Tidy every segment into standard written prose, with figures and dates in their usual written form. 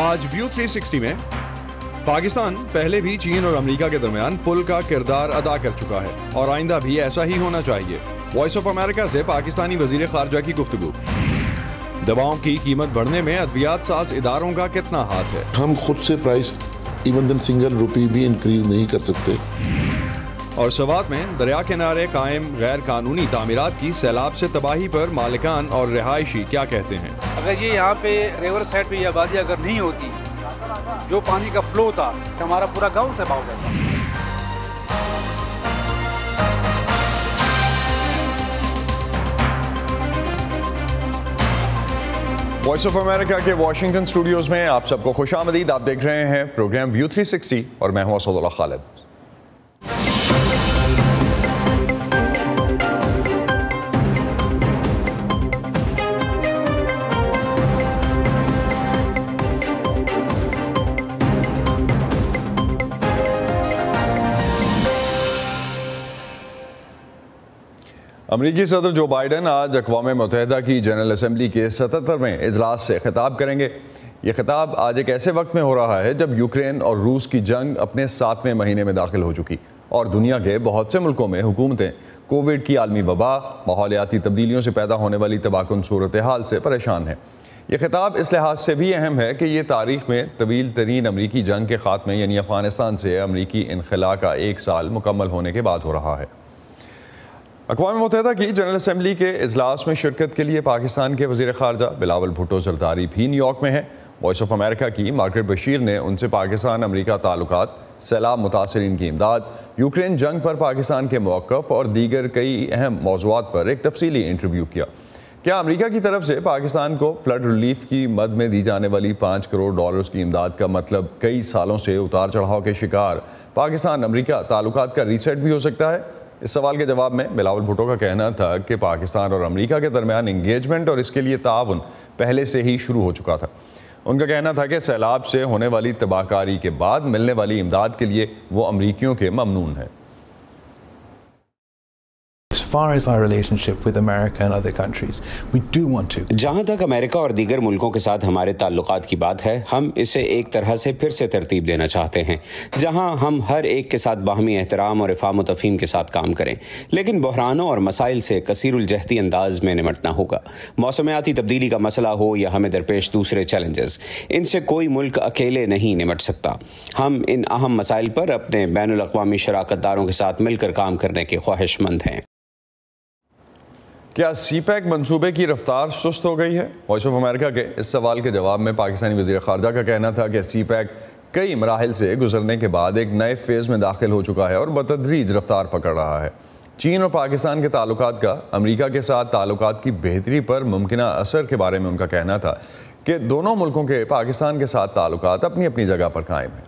آج ویو 360 میں پاکستان پہلے بھی چین اور امریکہ کے درمیان پل کا کردار ادا کر چکا ہے اور آئندہ بھی ایسا ہی ہونا چاہیے۔ وائس آف امریکہ سے پاکستانی وزیر خارجہ کی گفتگو۔ دواؤں کی قیمت بڑھنے میں ادویات ساز اداروں کا کتنا ہاتھ ہے؟ ہم خود سے پرائس ایون دن سنگل روپی بھی انکریز نہیں کر سکتے۔ اور سوات میں دریا کنارے قائم غیر قانونی تعمیرات کی سیلاب سے تباہی پر مالکان اور رہائشی کیا کہتے ہیں؟ اگر یہ یہاں پہ ریور سائڈ پہ یہ آبادی اگر نہیں ہوتی، جو پانی کا فلو تھا تو ہمارا پورا گاؤں تباہ ہو جاتا۔ وائس آف امریکہ کے واشنگٹن اسٹوڈیوز میں آپ سب کو خوش آمدید۔ آپ دیکھ رہے ہیں پروگرام ویو 360 اور میں ہوں اسد اللہ خالد۔ امریکی صدر جو بائیڈن آج اقوام متحدہ کی جنرل اسمبلی کے 77ویں اجلاس سے خطاب کریں گے۔ یہ خطاب آج ایک ایسے وقت میں ہو رہا ہے جب یوکرین اور روس کی جنگ اپنے 7ویں مہینے میں داخل ہو چکی اور دنیا کے بہت سے ملکوں میں حکومتیں کووڈ کی عالمی وبا، ماحولیاتی تبدیلیوں سے پیدا ہونے والی تباہ کن صورتحال سے پریشان ہیں۔ یہ خطاب اس لحاظ سے بھی اہم ہے کہ یہ تاریخ میں طویل ترین امریکی جنگ کے خاتمے یعنی افغانستان سے امریکی انخلاء کا 1 سال مکمل ہونے کے بعد ہو رہا ہے۔ اقوام متحدہ کی جنرل اسمبلی کے اجلاس میں شرکت کے لیے پاکستان کے وزیر خارجہ بلاول بھٹو زرداری بھی نیو یارک میں ہیں۔ وائس آف امریکہ کی مارگریٹ بشیر نے ان سے پاکستان امریکہ تعلقات، سیلاب متاثرین کی امداد، یوکرین جنگ پر پاکستان کے موقف اور دیگر کئی اہم موضوعات پر ایک تفصیلی انٹرویو کیا۔ کیا امریکہ کی طرف سے پاکستان کو فلڈ ریلیف کی مد میں دی جانے والی $5 کروڑ کی امداد کا مطلب کئی سالوں سے اتار چڑھاؤ کے شکار پاکستان امریکہ تعلقات کا ری سیٹ بھی ہو سکتا ہے؟ اس سوال کے جواب میں بلاول بھٹو کا کہنا تھا کہ پاکستان اور امریکہ کے درمیان انگیجمنٹ اور اس کے لیے تعاون پہلے سے ہی شروع ہو چکا تھا۔ ان کا کہنا تھا کہ سیلاب سے ہونے والی تباہ کاری کے بعد ملنے والی امداد کے لیے وہ امریکیوں کے ممنون ہیں۔ جہاں تک امریکہ اور دیگر ملکوں کے ساتھ ہمارے تعلقات کی بات ہے، ہم اسے ایک طرح سے پھر سے ترتیب دینا چاہتے ہیں، جہاں ہم ہر ایک کے ساتھ باہمی احترام اور افہام و تفہیم کے ساتھ کام کریں، لیکن بحرانوں اور مسائل سے کثیر الجہتی انداز میں نمٹنا ہوگا۔ موسمیاتی تبدیلی کا مسئلہ ہو یا ہمیں درپیش دوسرے چیلنجز، ان سے کوئی ملک اکیلے نہیں نمٹ سکتا۔ ہم ان اہم مسائل پر اپنے بین الاقوامی شراکت داروں کے ساتھ مل کر کام کرنے کے خواہش مند ہیں۔ کیا سی پیک منصوبے کی رفتار سست ہو گئی ہے؟ وائس آف امریکہ کے اس سوال کے جواب میں پاکستانی وزیر خارجہ کا کہنا تھا کہ سی پیک کئی مراحل سے گزرنے کے بعد ایک نئے فیز میں داخل ہو چکا ہے اور بتدریج رفتار پکڑ رہا ہے۔ چین اور پاکستان کے تعلقات کا امریکہ کے ساتھ تعلقات کی بہتری پر ممکنہ اثر کے بارے میں ان کا کہنا تھا کہ دونوں ملکوں کے پاکستان کے ساتھ تعلقات اپنی اپنی جگہ پر قائم ہیں۔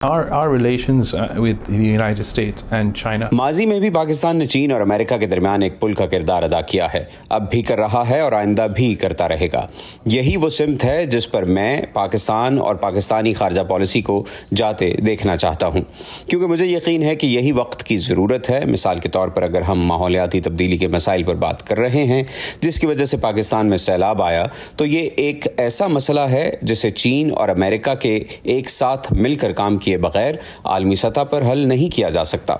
Our relations with the United States and China. ماضی میں بھی پاکستان نے چین اور امریکہ کے درمیان ایک پل کا کردار ادا کیا ہے، اب بھی کر رہا ہے اور آئندہ بھی کرتا رہے گا۔ یہی وہ سمت ہے جس پر میں پاکستان اور پاکستانی خارجہ پالیسی کو جاتے دیکھنا چاہتا ہوں، کیونکہ مجھے یقین ہے کہ یہی وقت کی ضرورت ہے۔ مثال کے طور پر اگر ہم ماحولیاتی تبدیلی کے مسائل پر بات کر رہے ہیں جس کی وجہ سے پاکستان میں سیلاب آیا، تو یہ ایک ایسا مسئلہ ہے جسے چین اور امریکہ کے ایک ساتھ مل کر کام کیے بغیر عالمی سطح پر حل نہیں کیا جا سکتا۔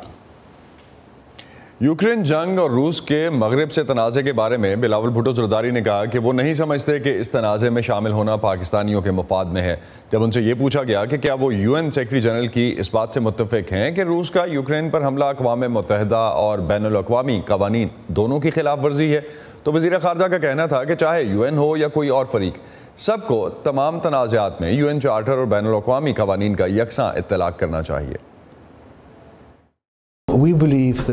یوکرین جنگ اور روس کے مغرب سے تنازع کے بارے میں بلاول بھٹو زرداری نے کہا کہ وہ نہیں سمجھتے کہ اس تنازع میں شامل ہونا پاکستانیوں کے مفاد میں ہے۔ جب ان سے یہ پوچھا گیا کہ کیا وہ UN سیکرٹری جنرل کی اس بات سے متفق ہیں کہ روس کا یوکرین پر حملہ اقوام متحدہ اور بین الاقوامی قوانین دونوں کی خلاف ورزی ہے، تو وزیر خارجہ کا کہنا تھا کہ چاہے UN ہو یا کوئی اور فریق، سب کو تمام تنازعات میں UN چارٹر اور بین الاقوامی قوانین کا یکساں اطلاق کرنا چاہیے۔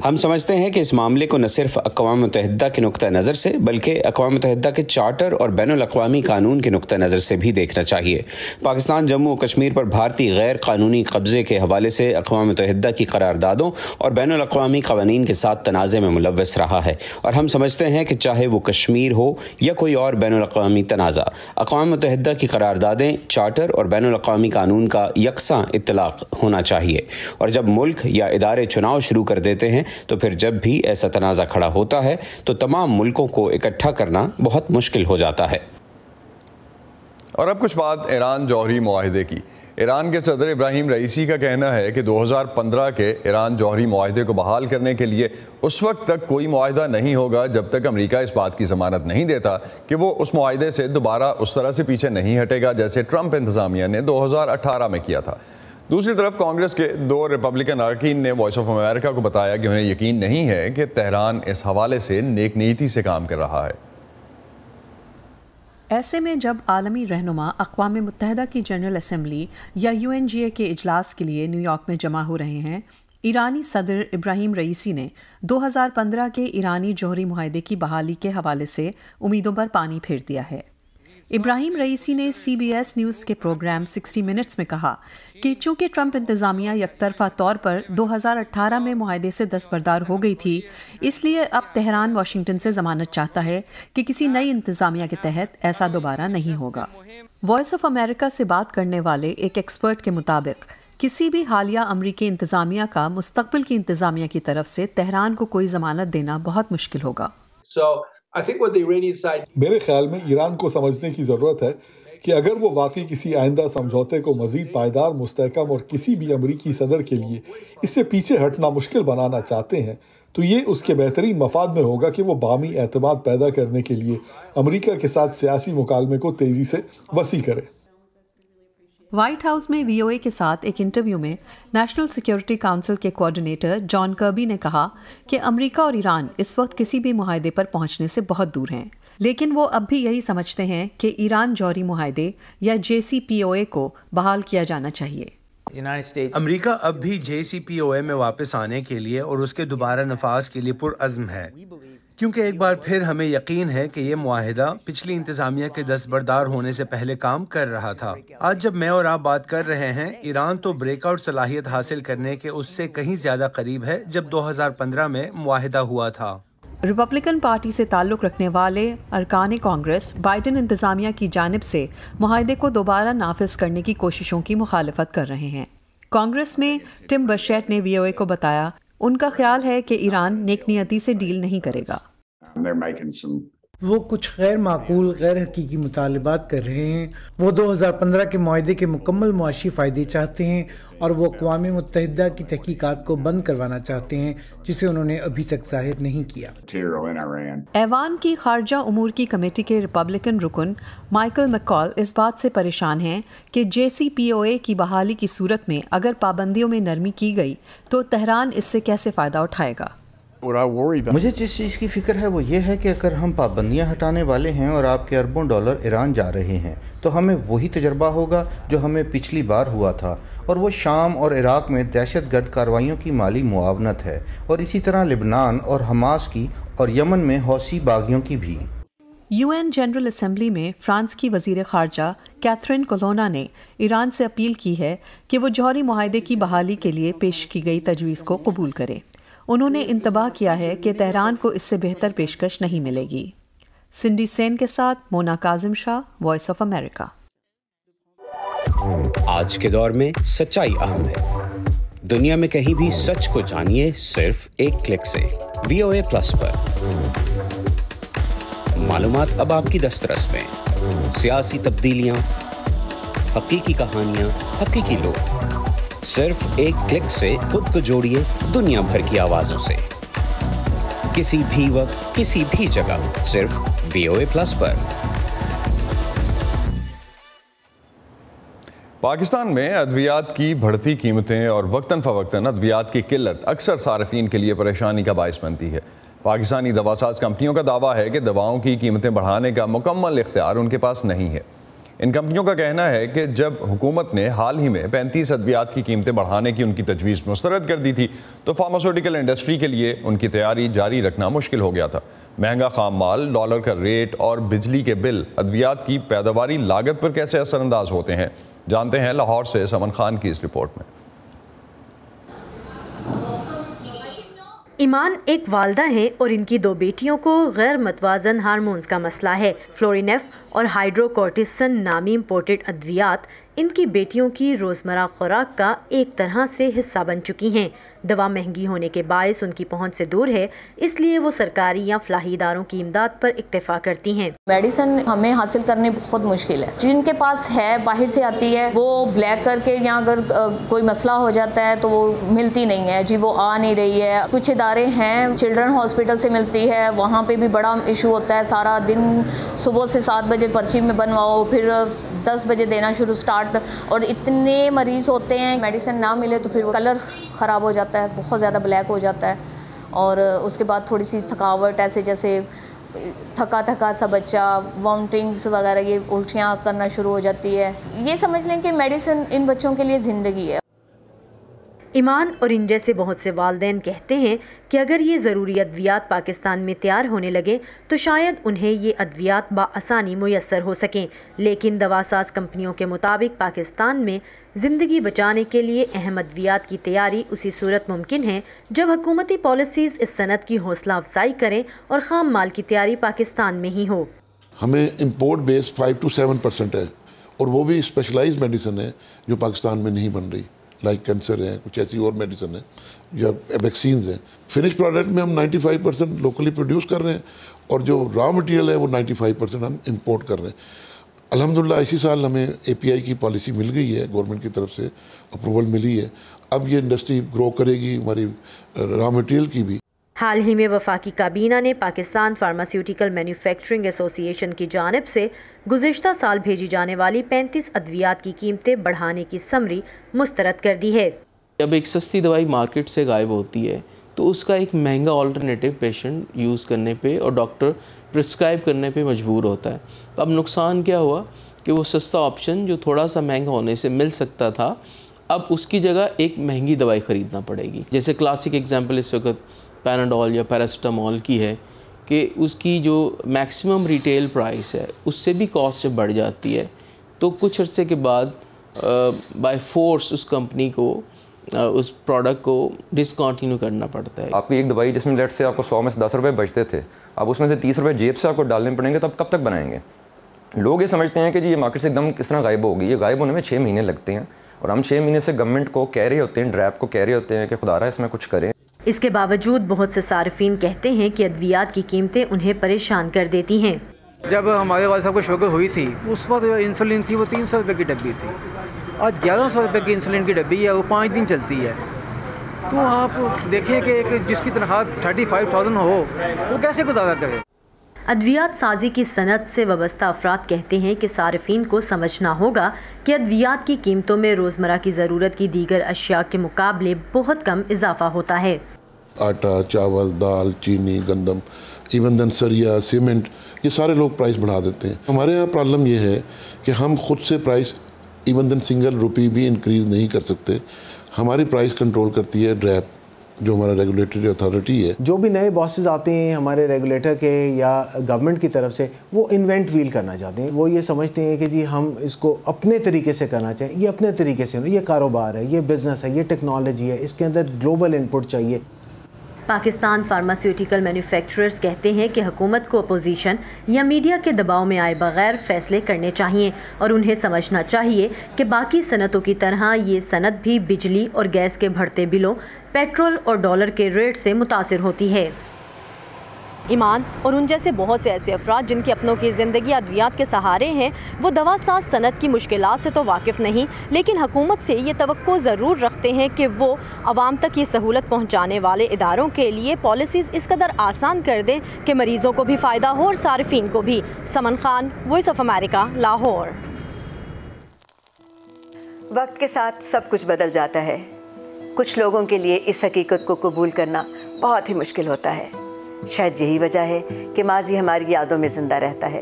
ہم سمجھتے ہیں کہ اس معاملے کو نہ صرف اقوام متحدہ کے نقطہ نظر سے بلکہ اقوام متحدہ کے چارٹر اور بین الاقوامی قانون کے نقطہ نظر سے بھی دیکھنا چاہیے۔ پاکستان جموں و کشمیر پر بھارتی غیر قانونی قبضے کے حوالے سے اقوام متحدہ کی قراردادوں اور بین الاقوامی قوانین کے ساتھ تنازع میں ملوث رہا ہے، اور ہم سمجھتے ہیں کہ چاہے وہ کشمیر ہو یا کوئی اور بین الاقوامی تنازع، اقوام متحدہ کی قراردادیں، چارٹر اور بین الاقوامی قانون کا یکساں اطلاق ہونا چاہیے۔ اور جب ملک یا ادارے چناؤ شروع کر دیتے ہیں تو پھر جب بھی ایسا تنازع کھڑا ہوتا ہے تو تمام ملکوں کو اکٹھا کرنا بہت مشکل ہو جاتا ہے۔ اور اب کچھ بات ایران جوہری معاہدے کی۔ ایران کے صدر ابراہیم رئیسی کا کہنا ہے کہ 2015 کے ایران جوہری معاہدے کو بحال کرنے کے لیے اس وقت تک کوئی معاہدہ نہیں ہوگا جب تک امریکہ اس بات کی ضمانت نہیں دیتا کہ وہ اس معاہدے سے دوبارہ اس طرح سے پیچھے نہیں ہٹے گا جیسے ٹرمپ انتظامیہ نے 2018 میں کیا تھا۔ دوسری طرف کانگریس کے 2 ریپبلکن اراکین نے وائس آف امریکہ کو بتایا کہ انہیں یقین نہیں ہے کہ تہران اس حوالے سے نیک نیتی سے کام کر رہا ہے۔ ایسے میں جب عالمی رہنما اقوام متحدہ کی جنرل اسمبلی یا UNGA کے اجلاس کے لیے نیو یارک میں جمع ہو رہے ہیں، ایرانی صدر ابراہیم رئیسی نے 2015 کے ایرانی جوہری معاہدے کی بحالی کے حوالے سے امیدوں پر پانی پھیر دیا ہے۔ ابراہیم رئیسی نے CBS نیوز کے پروگرام 60 منٹس میں کہا کہ چونکہ ٹرمپ انتظامیہ یک طرفہ طور پر 2018 میں معاہدے سے دستبردار ہو گئی تھی، اس لیے اب تہران واشنگٹن سے ضمانت چاہتا ہے کہ کسی نئی انتظامیہ کے تحت ایسا دوبارہ نہیں ہوگا۔ وائس آف امریکہ سے بات کرنے والے ایک ایکسپرٹ کے مطابق کسی بھی حالیہ امریکی انتظامیہ کا مستقبل کی انتظامیہ کی طرف سے تہران کو کوئی ضمانت دینا بہت مشکل ہوگا۔ میرے خیال میں ایران کو سمجھنے کی ضرورت ہے کہ اگر وہ واقعی کسی آئندہ سمجھوتے کو مزید پائیدار، مستحکم اور کسی بھی امریکی صدر کے لیے اس سے پیچھے ہٹنا مشکل بنانا چاہتے ہیں تو یہ اس کے بہترین مفاد میں ہوگا کہ وہ باہمی اعتماد پیدا کرنے کے لیے امریکہ کے ساتھ سیاسی مکالمے کو تیزی سے وسیع کرے۔ وائٹ ہاؤس میں VOA کے ساتھ ایک انٹرویو میں نیشنل سیکیورٹی کونسل کے کوآرڈینیٹر جان کربی نے کہا کہ امریکہ اور ایران اس وقت کسی بھی معاہدے پر پہنچنے سے بہت دور ہیں، لیکن وہ اب بھی یہی سمجھتے ہیں کہ ایران جوہری معاہدے یا JCPOA کو بحال کیا جانا چاہیے۔ امریکہ اب بھی JCPOA میں واپس آنے کے لیے اور اس کے دوبارہ نفاذ کے لیے پرعزم ہے، کیونکہ ایک بار پھر ہمیں یقین ہے کہ یہ معاہدہ پچھلی انتظامیہ کے دستبردار ہونے سے پہلے کام کر رہا تھا۔ آج جب میں اور آپ بات کر رہے ہیں، ایران تو بریک آؤٹ صلاحیت حاصل کرنے کے اس سے کہیں زیادہ قریب ہے جب 2015 میں معاہدہ ہوا تھا۔ ریپبلکن پارٹی سے تعلق رکھنے والے ارکان کانگریس بائیڈن انتظامیہ کی جانب سے معاہدے کو دوبارہ نافذ کرنے کی کوششوں کی مخالفت کر رہے ہیں۔ کانگریس میں ٹم برشیٹ نے VOA کو بتایا ان کا خیال ہے کہ ایران نیک نیتی سے ڈیل نہیں کرے گا۔ وہ کچھ غیر معقول، غیر حقیقی مطالبات کر رہے ہیں۔ وہ 2015 کے معاہدے کے مکمل معاشی فائدے چاہتے ہیں اور وہ اقوام متحدہ کی تحقیقات کو بند کروانا چاہتے ہیں جسے انہوں نے ابھی تک ظاہر نہیں کیا۔ ایوان کی خارجہ امور کی کمیٹی کے ریپبلکن رکن مائیکل میکال اس بات سے پریشان ہیں کہ JCPOA کی بحالی کی صورت میں اگر پابندیوں میں نرمی کی گئی تو تہران اس سے کیسے فائدہ اٹھائے گا۔ مجھے جس چیز کی فکر ہے وہ یہ ہے کہ اگر ہم پابندیاں ہٹانے والے ہیں اور آپ کے اربوں ڈالر ایران جا رہے ہیں تو ہمیں وہی تجربہ ہوگا جو ہمیں پچھلی بار ہوا تھا، اور وہ شام اور عراق میں دہشت گرد کارروائیوں کی مالی معاونت ہے، اور اسی طرح لبنان اور حماس کی اور یمن میں حوثی باغیوں کی بھی۔ UN جنرل اسمبلی میں فرانس کی وزیر خارجہ کیتھرین کولونا نے ایران سے اپیل کی ہے کہ وہ جوہری معاہدے کی بحالی کے لیے پیش کی گئی تجویز کو قبول کرے۔ انہوں نے انتباہ کیا ہے کہ تہران کو اس سے بہتر پیشکش نہیں ملے گی۔ سنڈی سین کے ساتھ مونا کاظم شاہ، وائس آف امریکہ۔ آج کے دور میں سچائی اہم ہے۔ دنیا میں کہیں بھی سچ کو جانیے صرف ایک کلک سے۔ VOA پلس پر معلومات اب آپ کی دسترس میں، سیاسی تبدیلیاں، حقیقی کہانیاں، حقیقی لوگ، صرف ایک کلک سے خود کو جوڑیے دنیا بھر کی آوازوں سے، کسی بھی وقت، کسی بھی جگہ، صرف VOA پلس پر۔ پاکستان میں ادویات کی بڑھتی قیمتیں اور وقتاً فوقتاً ادویات کی قلت اکثر صارفین کے لیے پریشانی کا باعث بنتی ہے۔ پاکستانی دواساز کمپنیوں کا دعویٰ ہے کہ دواؤں کی قیمتیں بڑھانے کا مکمل اختیار ان کے پاس نہیں ہے۔ ان کمپنیوں کا کہنا ہے کہ جب حکومت نے حال ہی میں 35 ادویات کی قیمتیں بڑھانے کی ان کی تجویز مسترد کر دی تھی تو فارماسیوٹیکل انڈسٹری کے لیے ان کی تیاری جاری رکھنا مشکل ہو گیا تھا۔ مہنگا خام مال، ڈالر کا ریٹ اور بجلی کے بل ادویات کی پیداواری لاگت پر کیسے اثر انداز ہوتے ہیں، جانتے ہیں لاہور سے سمن خان کی اس رپورٹ میں۔ ایمان ایک والدہ ہیں اور ان کی 2 بیٹیوں کو غیر متوازن ہارمونز کا مسئلہ ہے۔ فلورینیف اور ہائیڈرو کورٹیسن نامی امپورٹڈ ادویات ان کی بیٹیوں کی روزمرہ خوراک کا ایک طرح سے حصہ بن چکی ہیں۔ دوا مہنگی ہونے کے باعث ان کی پہنچ سے دور ہے، اس لیے وہ سرکاری یا فلاحی اداروں کی امداد پر اکتفا کرتی ہیں۔ میڈیسن ہمیں حاصل کرنے بہت مشکل ہے، جن کے پاس ہے باہر سے آتی ہے، وہ بلیک کر کے یا اگر کوئی مسئلہ ہو جاتا ہے تو وہ ملتی نہیں ہے جی، وہ آ نہیں رہی ہے۔ کچھ ادارے ہیں، چلڈرن ہاسپٹل سے ملتی ہے، وہاں پہ بھی بڑا ایشو ہوتا ہے، سارا دن صبح سے 7 بجے پرچی میں بنواؤ، پھر 10 بجے دینا شروع سٹارٹ، اور اتنے مریض ہوتے ہیں، میڈیسن نہ ملے تو پھر وہ کلر خراب ہو جاتا ہے، بہت زیادہ بلیک ہو جاتا ہے، اور اس کے بعد تھوڑی سی تھکاوٹ، ایسے جیسے تھکا سا بچہ، وامٹنگس وغیرہ، یہ الٹیاں کرنا شروع ہو جاتی ہے۔ یہ سمجھ لیں کہ میڈیسن ان بچوں کے لیے زندگی ہے۔ ایمان اور ان جیسے بہت سے والدین کہتے ہیں کہ اگر یہ ضروری ادویات پاکستان میں تیار ہونے لگے تو شاید انہیں یہ ادویات بآسانی میسر ہو سکیں، لیکن دواساز کمپنیوں کے مطابق پاکستان میں زندگی بچانے کے لیے اہم ادویات کی تیاری اسی صورت ممکن ہے جب حکومتی پالیسیز اس صنعت کی حوصلہ افزائی کریں اور خام مال کی تیاری پاکستان میں ہی ہو۔ ہمیں امپورٹ بیس 5 to 7% ہے، اور وہ بھی اسپیشلائز میڈیسن ہے جو پاکستان میں نہیں بن رہی، لائک کینسر ہے، کچھ ایسی اور میڈیسن ہیں یا ویکسینز ہیں۔ فنش پروڈکٹ میں ہم 95% لوکلی پروڈیوس کر رہے ہیں، اور جو را مٹیریل ہے وہ 95% ہم امپورٹ کر رہے ہیں۔ الحمدللہ اسی سال ہمیں API کی پالیسی مل گئی ہے، گورنمنٹ کی طرف سے اپروول ملی ہے، اب یہ انڈسٹری گرو کرے گی ہماری را مٹیریل کی بھی۔ حال ہی میں وفاقی کابینہ نے پاکستان فارماسیوٹیکل مینوفیکچرنگ ایسوسی ایشن کی جانب سے گزشتہ سال بھیجی جانے والی 35 ادویات کی قیمتیں بڑھانے کی سمری مسترد کر دی ہے۔ جب ایک سستی دوائی مارکیٹ سے غائب ہوتی ہے تو اس کا ایک مہنگا آلٹرنیٹیو پیشنٹ یوز کرنے پہ اور ڈاکٹر پرسکرائب کرنے پہ مجبور ہوتا ہے۔ اب نقصان کیا ہوا کہ وہ سستا آپشن جو تھوڑا سا مہنگا ہونے سے مل سکتا تھا، اب اس کی جگہ ایک مہنگی دوائی خریدنا پڑے گی۔ جیسے کلاسک ایگزامپل اس وقت پیناڈول یا پیراسٹامول کی ہے کہ اس کی جو میکسیمم ریٹیل پرائس ہے اس سے بھی کاسٹ جب بڑھ جاتی ہے تو کچھ عرصے کے بعد بائی فورس اس کمپنی کو اس پروڈکٹ کو ڈسکنٹینیو کرنا پڑتا ہے۔ آپ کی ایک دوائی جس میں لیٹ سے آپ کو 100 میں سے 10 روپے بچتے تھے، اب اس میں سے 30 روپے جیب سے آپ کو ڈالنے پڑیں گے، تو اب کب تک بنائیں گے؟ لوگ یہ سمجھتے ہیں کہ جی یہ مارکیٹ سے ایک دم کس طرح غائب ہوگی، یہ غائب ہونے میں 6 مہینے لگتے ہیں، اور ہم 6 مہینے سے گورنمنٹ کو کہہ رہے ہوتے ہیں، ڈریپ کو کہہ رہے ہوتے ہیں کہ خدا رہا اس میں کچھ کریں۔ اس کے باوجود بہت سے صارفین کہتے ہیں کہ ادویات کی قیمتیں انہیں پریشان کر دیتی ہیں۔ جب ہمارے والد صاحب کو شوگر ہوئی تھی، اس وقت جو انسولین تھی وہ 300 روپے کی ڈبی تھی، آج 1100 روپے کی انسولین کی ڈبی ہے، وہ 5 دن چلتی ہے۔ تو آپ دیکھیں کہ جس کی تنخواہ 35,000 ہو وہ کیسے گزارا کرے۔ ادویات سازی کی صنعت سے وابستہ افراد کہتے ہیں کہ صارفین کو سمجھنا ہوگا کہ ادویات کی قیمتوں میں روزمرہ کی ضرورت کی دیگر اشیاء کے مقابلے بہت کم اضافہ ہوتا ہے۔ آٹا، چاول، دال، چینی، گندم، ایون دن سریا، سیمنٹ، یہ سارے لوگ پرائس بڑھا دیتے ہیں۔ ہمارے یہاں پرابلم یہ ہے کہ ہم خود سے پرائس ایون دن سنگل روپی بھی انکریز نہیں کر سکتے، ہماری پرائس کنٹرول کرتی ہے ڈریپ، جو ہمارا ریگولیٹری اتھارٹی ہے۔ جو بھی نئے باسز آتے ہیں ہمارے ریگولیٹر کے یا گورنمنٹ کی طرف سے، وہ انوینٹ ویل کرنا چاہتے ہیں، وہ یہ سمجھتے ہیں کہ جی ہم اس کو اپنے طریقے سے کرنا چاہیں، یہ اپنے طریقے سے، یہ کاروبار ہے، یہ بزنس ہے، یہ ٹیکنالوجی ہے، اس کے اندر گلوبل انپٹ چاہیے۔ پاکستان فارماسیوٹیکل مینوفیکچررز کہتے ہیں کہ حکومت کو اپوزیشن یا میڈیا کے دباؤ میں آئے بغیر فیصلے کرنے چاہیے، اور انہیں سمجھنا چاہیے کہ باقی صنعتوں کی طرح یہ صنعت بھی بجلی اور گیس کے بڑھتے بلوں، پیٹرول اور ڈالر کے ریٹ سے متاثر ہوتی ہے۔ ایمان اور ان جیسے بہت سے ایسے افراد جن کی اپنوں کی زندگی ادویات کے سہارے ہیں، وہ دوا ساز صنعت کی مشکلات سے تو واقف نہیں، لیکن حکومت سے یہ توقع ضرور رکھتے ہیں کہ وہ عوام تک یہ سہولت پہنچانے والے اداروں کے لیے پالیسیز اس قدر آسان کر دیں کہ مریضوں کو بھی فائدہ ہو اور صارفین کو بھی۔ Saman Khan, Voice of America, Lahore. وقت کے ساتھ سب کچھ بدل جاتا ہے، کچھ لوگوں کے لیے اس حقیقت کو قبول کرنا بہت ہی مشکل ہوتا ہے۔ شاید یہی وجہ ہے کہ ماضی ہماری یادوں میں زندہ رہتا ہے۔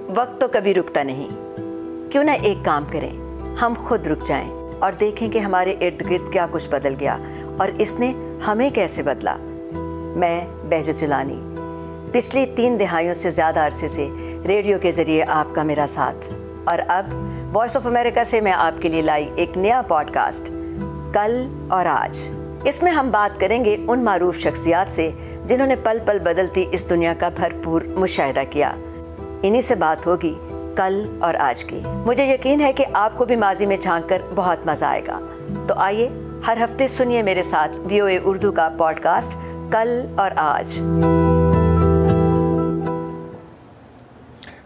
وقت تو کبھی رکتا نہیں، کیوں نہ ایک کام کریں، ہم خود رک جائیں اور دیکھیں کہ ہمارے ارد گرد کیا کچھ بدل گیا اور اس نے ہمیں کیسے بدلا۔ میں بہجت جیلانی، پچھلی 3 دہائیوں سے زیادہ عرصے سے ریڈیو کے ذریعے آپ کا میرا ساتھ، اور اب وائس آف امریکہ سے میں آپ کے لیے لائی ایک نیا پوڈ کاسٹ، کل اور آج۔ اس میں ہم بات کریں گے ان معروف شخصیات سے جنہوں نے پل پل بدلتی اس دنیا کا بھرپور مشاہدہ کیا۔ انہی سے بات ہوگی کل اور آج کی۔ مجھے یقین ہے کہ آپ کو بھی ماضی میں جھانک کر بہت مزہ آئے گا، تو آئیے ہر ہفتے سنیے میرے ساتھ VOA اردو کا پوڈ کاسٹ کل اور آج۔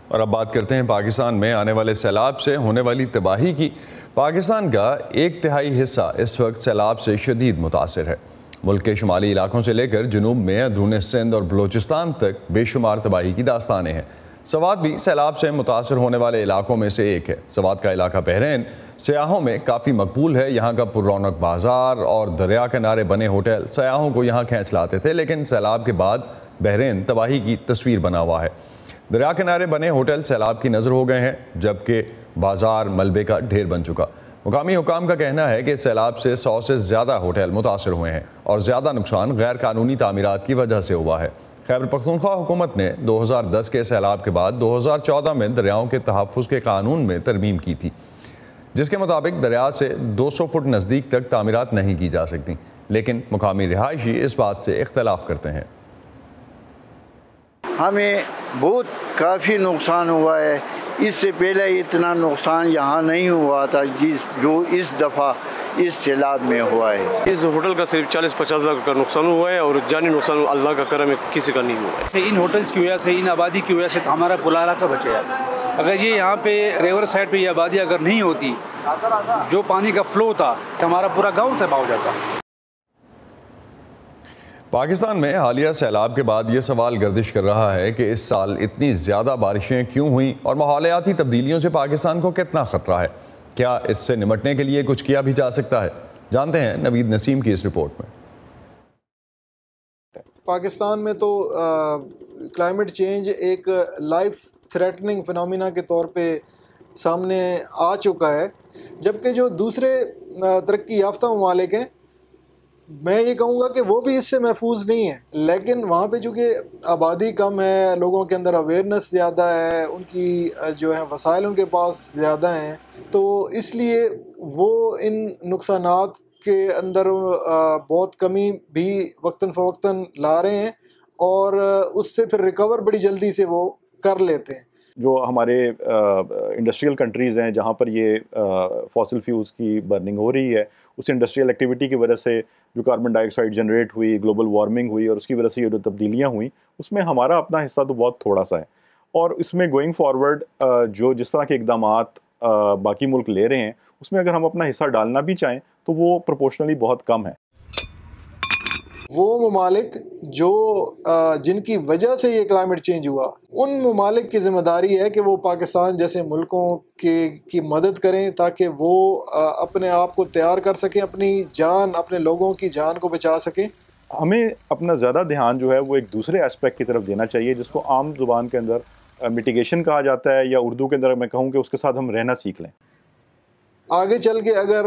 اور اب بات کرتے ہیں پاکستان میں آنے والے سیلاب سے ہونے والی تباہی کی۔ پاکستان کا 1/3 حصہ اس وقت سیلاب سے شدید متاثر ہے۔ ملک کے شمالی علاقوں سے لے کر جنوب میں اندرون سندھ اور بلوچستان تک بے شمار تباہی کی داستانیں ہیں۔ سوات بھی سیلاب سے متاثر ہونے والے علاقوں میں سے ایک ہے۔ سوات کا علاقہ بحرین سیاحوں میں کافی مقبول ہے۔ یہاں کا پر رونق بازار اور دریا کنارے بنے ہوٹل سیاحوں کو یہاں کھینچ لاتے تھے، لیکن سیلاب کے بعد بحرین تباہی کی تصویر بنا ہوا ہے۔ دریا کنارے بنے ہوٹل سیلاب کی نظر ہو گئے ہیں، جبکہ بازار ملبے کا ڈھیر بن چکا۔ مقامی حکام کا کہنا ہے کہ سیلاب سے 100 سے زیادہ ہوٹل متاثر ہوئے ہیں اور زیادہ نقصان غیر قانونی تعمیرات کی وجہ سے ہوا ہے۔ خیبر پختونخوا حکومت نے 2010 کے سیلاب کے بعد 2014 میں دریاؤں کے تحفظ کے قانون میں ترمیم کی تھی، جس کے مطابق دریا سے 200 فٹ نزدیک تک تعمیرات نہیں کی جا سکتی، لیکن مقامی رہائشی اس بات سے اختلاف کرتے ہیں۔ ہمیں بہت کافی نقصان ہوا ہے، اس سے پہلے اتنا نقصان یہاں نہیں ہوا تھا جو اس دفعہ اس سیلاب میں ہوا ہے۔ اس ہوٹل کا صرف 40-50 لاکھ کا نقصان ہوا ہے اور جانی نقصان اللہ کا کرم ہے کسی کا نہیں ہوا ہے۔ ان ہوٹلز کی وجہ سے، ان آبادی کی وجہ سے ہمارا پورا علاقہ بچا ہے۔ اگر یہ یہاں پہ ریور سائڈ پہ یہ آبادی اگر نہیں ہوتی، جو پانی کا فلو تھا تو ہمارا پورا گاؤں تباہ ہو جاتا۔ پاکستان میں حالیہ سیلاب کے بعد یہ سوال گردش کر رہا ہے کہ اس سال اتنی زیادہ بارشیں کیوں ہوئیں اور ماحولیاتی تبدیلیوں سے پاکستان کو کتنا خطرہ ہے؟ کیا اس سے نمٹنے کے لیے کچھ کیا بھی جا سکتا ہے؟ جانتے ہیں نوید نسیم کی اس رپورٹ میں۔ پاکستان میں تو کلائمیٹ چینج ایک لائف تھریٹننگ فنومینا کے طور پہ سامنے آ چکا ہے، جبکہ جو دوسرے ترقی یافتہ ممالک ہیں میں یہ کہوں گا کہ وہ بھی اس سے محفوظ نہیں ہیں، لیکن وہاں پہ چونکہ آبادی کم ہے، لوگوں کے اندر اویئرنیس زیادہ ہے، ان کی جو ہے وسائل ان کے پاس زیادہ ہیں، تو اس لیے وہ ان نقصانات کے اندر بہت کمی بھی وقتاً فوقتاً لا رہے ہیں اور اس سے پھر ریکور بڑی جلدی سے وہ کر لیتے ہیں۔ جو ہمارے انڈسٹریل کنٹریز ہیں جہاں پر یہ فاسل فیولز کی برننگ ہو رہی ہے، اس انڈسٹریل ایکٹیویٹی کی وجہ سے جو کاربن ڈائی آکسائڈ جنریٹ ہوئی، گلوبل وارمنگ ہوئی اور اس کی وجہ سے یہ جو تبدیلیاں ہوئیں، اس میں ہمارا اپنا حصہ تو بہت تھوڑا سا ہے، اور اس میں گوئنگ فارورڈ جو جس طرح کے اقدامات باقی ملک لے رہے ہیں اس میں اگر ہم اپنا حصہ ڈالنا بھی چاہیں تو وہ پروپورشنلی بہت کم ہے۔ وہ ممالک جو جن کی وجہ سے یہ کلائمیٹ چینج ہوا، ان ممالک کی ذمہ داری ہے کہ وہ پاکستان جیسے ملکوں کی مدد کریں تاکہ وہ اپنے آپ کو تیار کر سکیں، اپنی جان، اپنے لوگوں کی جان کو بچا سکیں۔ ہمیں اپنا زیادہ دھیان جو ہے وہ ایک دوسرے اسپیکٹ کی طرف دینا چاہیے، جس کو عام زبان کے اندر میٹیگیشن کہا جاتا ہے، یا اردو کے اندر میں کہوں کہ اس کے ساتھ ہم رہنا سیکھ لیں۔ آگے چل کے اگر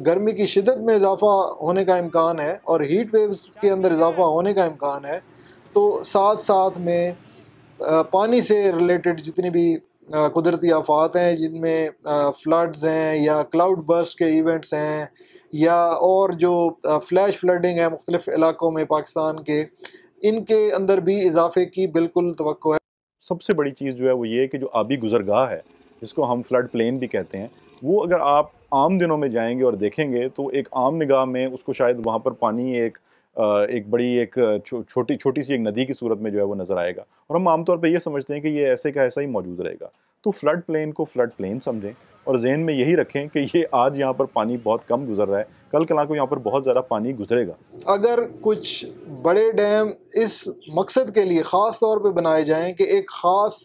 گرمی کی شدت میں اضافہ ہونے کا امکان ہے اور ہیٹ ویوز کے اندر اضافہ ہونے کا امکان ہے، تو ساتھ ساتھ میں پانی سے ریلیٹڈ جتنی بھی قدرتی آفات ہیں، جن میں فلڈز ہیں یا کلاؤڈ برسٹ کے ایونٹس ہیں یا اور جو فلیش فلڈنگ ہے مختلف علاقوں میں پاکستان کے، ان کے اندر بھی اضافے کی بالکل توقع ہے۔ سب سے بڑی چیز جو ہے وہ یہ کہ جو آبی گزرگاہ ہے، جس کو ہم فلڈ پلین بھی کہتے ہیں، وہ اگر آپ عام دنوں میں جائیں گے اور دیکھیں گے تو ایک عام نگاہ میں اس کو شاید وہاں پر پانی ایک بڑی چھوٹی سی ایک ندی کی صورت میں جو ہے وہ نظر آئے گا، اور ہم عام طور پہ یہ سمجھتے ہیں کہ یہ ایسے کا ایسا ہی موجود رہے گا۔ تو فلڈ پلین کو فلڈ پلین سمجھیں اور ذہن میں یہی رکھیں کہ یہ آج یہاں پر پانی بہت کم گزر رہا ہے، کل کلا کو یہاں پر بہت زیادہ پانی گزرے گا۔ اگر کچھ بڑے ڈیم اس مقصد کے لیے خاص طور پہ بنائے جائیں کہ ایک خاص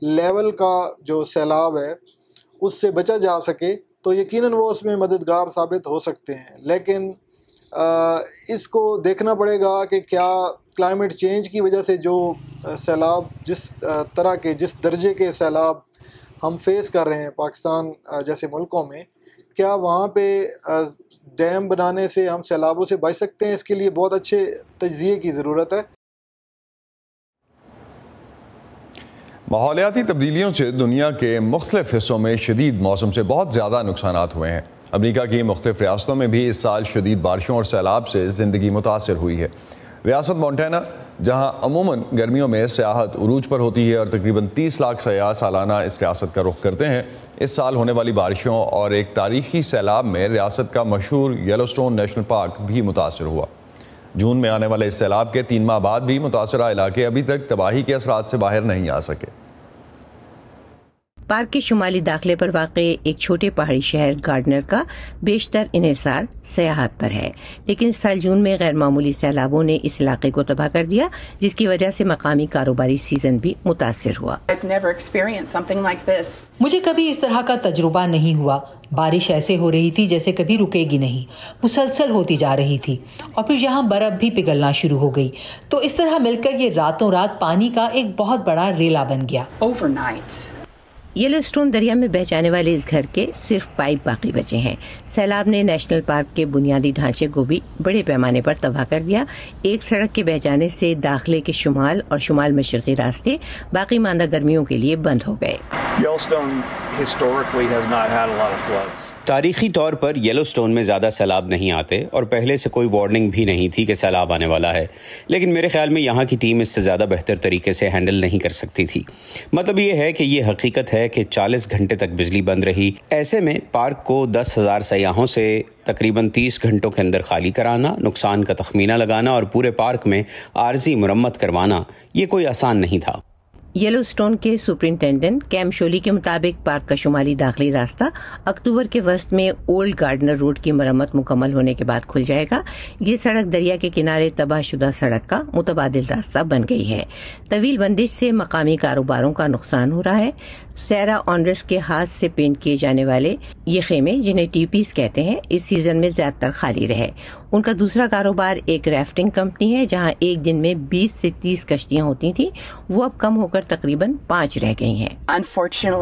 لیول کا جو سیلاب ہے اس سے بچا جا سکے، تو یقیناً وہ اس میں مددگار ثابت ہو سکتے ہیں، لیکن اس کو دیکھنا پڑے گا کہ کیا کلائمیٹ چینج کی وجہ سے جو سیلاب جس درجے کے سیلاب ہم فیس کر رہے ہیں پاکستان جیسے ملکوں میں، کیا وہاں پہ ڈیم بنانے سے ہم سیلابوں سے بچ سکتے ہیں؟ اس کے لیے بہت اچھے تجزیے کی ضرورت ہے۔ ماحولیاتی تبدیلیوں سے دنیا کے مختلف حصوں میں شدید موسم سے بہت زیادہ نقصانات ہوئے ہیں۔ امریکہ کی مختلف ریاستوں میں بھی اس سال شدید بارشوں اور سیلاب سے زندگی متاثر ہوئی ہے۔ ریاست مونٹانا، جہاں عموماً گرمیوں میں سیاحت عروج پر ہوتی ہے اور تقریباً 30 لاکھ سیاح سالانہ اس ریاست کا رخ کرتے ہیں، اس سال ہونے والی بارشوں اور ایک تاریخی سیلاب میں ریاست کا مشہور یلو سٹون نیشنل پارک بھی متاثر ہوا۔ جون میں آنے والے اس سیلاب کے 3 ماہ بعد بھی متاثرہ علاقے ابھی تک تباہی کے اثرات سے باہر نہیں آ سکے۔ پارک کے شمالی داخلے پر واقع ایک چھوٹے پہاڑی شہر گارڈنر کا بیشتر انحصار سیاحت پر ہے، لیکن اس سال جون میں غیر معمولی سیلابوں نے اس علاقے کو تباہ کر دیا، جس کی وجہ سے مقامی کاروباری سیزن بھی متاثر ہوا۔ مجھے کبھی اس طرح کا تجربہ نہیں ہوا۔ بارش ایسے ہو رہی تھی جیسے کبھی رکے گی نہیں، مسلسل ہوتی جا رہی تھی، اور پھر یہاں برف بھی پگھلنا شروع ہو گئی، تو اس طرح مل کر یہ راتوں رات پانی کا ایک بہت بڑا ریلا بن گیا۔ یلو سٹون دریا میں بہہ جانے والے اس گھر کے صرف پائپ باقی بچے ہیں۔ سیلاب نے نیشنل پارک کے بنیادی ڈھانچے کو بھی بڑے پیمانے پر تباہ کر دیا۔ ایک سڑک کے بہہ جانے سے داخلے کے شمال اور شمال مشرقی راستے باقی ماندہ گرمیوں کے لیے بند ہو گئے۔ تاریخی طور پر یلو سٹون میں زیادہ سیلاب نہیں آتے اور پہلے سے کوئی وارننگ بھی نہیں تھی کہ سیلاب آنے والا ہے، لیکن میرے خیال میں یہاں کی ٹیم اس سے زیادہ بہتر طریقے سے ہینڈل نہیں کر سکتی تھی۔ مطلب یہ ہے کہ یہ حقیقت ہے کہ 40 گھنٹے تک بجلی بند رہی۔ ایسے میں پارک کو 10,000 سیاحوں سے تقریباً 30 گھنٹوں کے اندر خالی کرانا، نقصان کا تخمینہ لگانا اور پورے پارک میں عارضی مرمت کروانا، یہ کوئی آسان نہیں تھا۔ یلو سٹون کے سپرنٹینڈنٹ کیم شولی کے مطابق پارک کا شمالی داخلی راستہ اکتوبر کے وسط میں اولڈ گارڈنر روڈ کی مرمت مکمل ہونے کے بعد کھل جائے گا۔ یہ سڑک دریا کے کنارے تباہ شدہ سڑک کا متبادل راستہ بن گئی ہے۔ طویل بندش سے مقامی کاروباروں کا نقصان ہو رہا ہے۔ سیرا آنڈرس کے ہاتھ سے پینٹ کیے جانے والے یہ خیمے، جنہیں ٹیپیز کہتے ہیں، اس سیزن میں زیادہ تر خالی رہے۔ ان کا دوسرا کاروبار ایک ریفٹنگ کمپنی ہے، جہاں ایک دن میں 20 سے 30 کشتیاں ہوتی تھیں، وہ اب کم ہو کر تقریباً 5 رہ گئی ہیں۔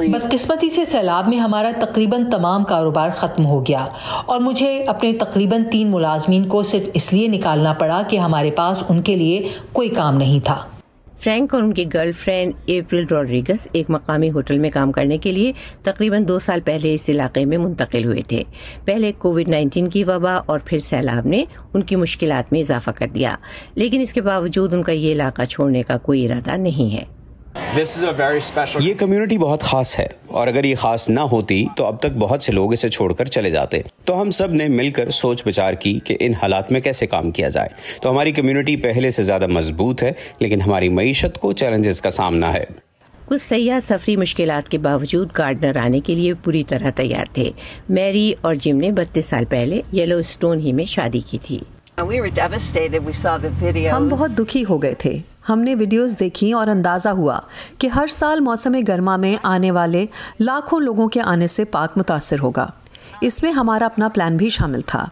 بدقسمتی سے سیلاب میں ہمارا تقریباً تمام کاروبار ختم ہو گیا، اور مجھے اپنے تقریباً 3 ملازمین کو صرف اس لیے نکالنا پڑا کہ ہمارے پاس ان کے لیے کوئی کام نہیں تھا۔ فرینک اور ان کی گرل فرینڈ ایپریل روڈریگس ایک مقامی ہوٹل میں کام کرنے کے لیے تقریباً 2 سال پہلے اس علاقے میں منتقل ہوئے تھے۔ پہلے کووڈ-19 کی وبا اور پھر سیلاب نے ان کی مشکلات میں اضافہ کر دیا، لیکن اس کے باوجود ان کا یہ علاقہ چھوڑنے کا کوئی ارادہ نہیں ہے۔ یہ کمیونٹی بہت خاص ہے، اور اگر یہ خاص نہ ہوتی تو اب تک بہت سے لوگ اسے چھوڑ کر چلے جاتے۔ تو ہم سب نے مل کر سوچ بچار کی کہ ان حالات میں کیسے کام کیا جائے۔ تو ہماری کمیونٹی پہلے سے زیادہ مضبوط ہے، لیکن ہماری معیشت کو چیلنجز کا سامنا ہے۔ کچھ سیاح سفری مشکلات کے باوجود گارڈنر آنے کے لیے پوری طرح تیار تھے۔ میری اور جم نے 32 سال پہلے یلو سٹون ہی میں شادی کی تھی۔ ہم بہت دکھی ہو گئے تھے۔ ہم نے ویڈیوز دیکھی اور اندازہ ہوا کہ ہر سال موسم گرما میں آنے والے لاکھوں لوگوں کے آنے سے پارک متاثر ہوگا۔ اس میں ہمارا اپنا پلان بھی شامل تھا،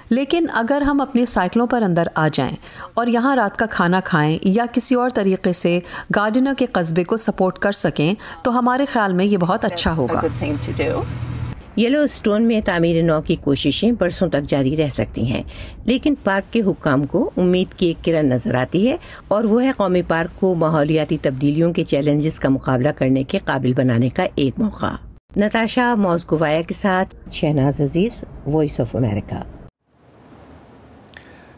لیکن اگر ہم اپنے سائیکلوں پر اندر آ جائیں اور یہاں رات کا کھانا کھائیں یا کسی اور طریقے سے گارڈنر کے قصبے کو سپورٹ کر سکیں تو ہمارے خیال میں یہ بہت اچھا ہوگا۔ یلو سٹون میں تعمیر نو کی کوششیں برسوں تک جاری رہ سکتی ہیں، لیکن پارک کے حکام کو امید کی ایک کرن نظر آتی ہے، اور وہ ہے قومی پارک کو ماحولیاتی تبدیلیوں کے چیلنجز کا مقابلہ کرنے کے قابل بنانے کا ایک موقع۔ نتاشا موزگوایا کے ساتھ شہناز عزیز، وائس آف امریکہ۔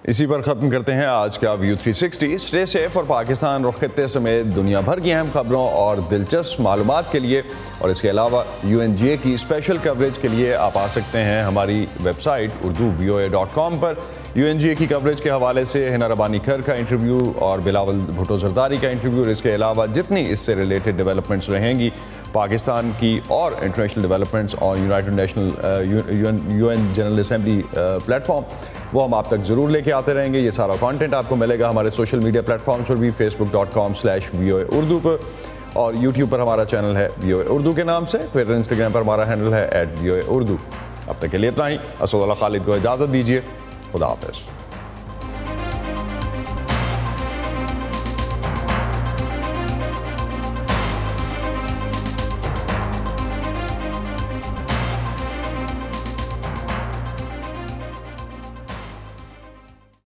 اسی پر ختم کرتے ہیں آج کا ویو 360۔ اسٹے سیف، اور پاکستان اور خطے سمیت دنیا بھر کی اہم خبروں اور دلچسپ معلومات کے لیے اور اس کے علاوہ UNGA کی اسپیشل کوریج کے لیے آپ آ سکتے ہیں ہماری ویب سائٹ urduvoa.com پر۔ UNGA کی کوریج کے حوالے سے ہنا ربانی کھر کا انٹرویو اور بلاول بھٹو زرداری کا انٹرویو، اور اس کے علاوہ جتنی اس سے ریلیٹڈ ڈیولپمنٹس رہیں گی پاکستان کی اور انٹرنیشنل ڈیولپمنٹس اور UN general assembly plate form, وہ ہم آپ تک ضرور لے کے آتے رہیں گے۔ یہ سارا کانٹینٹ آپ کو ملے گا ہمارے سوشل میڈیا پلیٹ فارمز پر بھی، facebook.com/VOA اردو پر، اور یوٹیوب پر ہمارا چینل ہے VOA اردو کے نام سے، پھر انسٹاگرام پر ہمارا ہینڈل ہے @VOA اردو۔ اب تک کے لیے اتنا ہی۔ اسد اللہ خالد کو اجازت دیجیے، خدا حافظ۔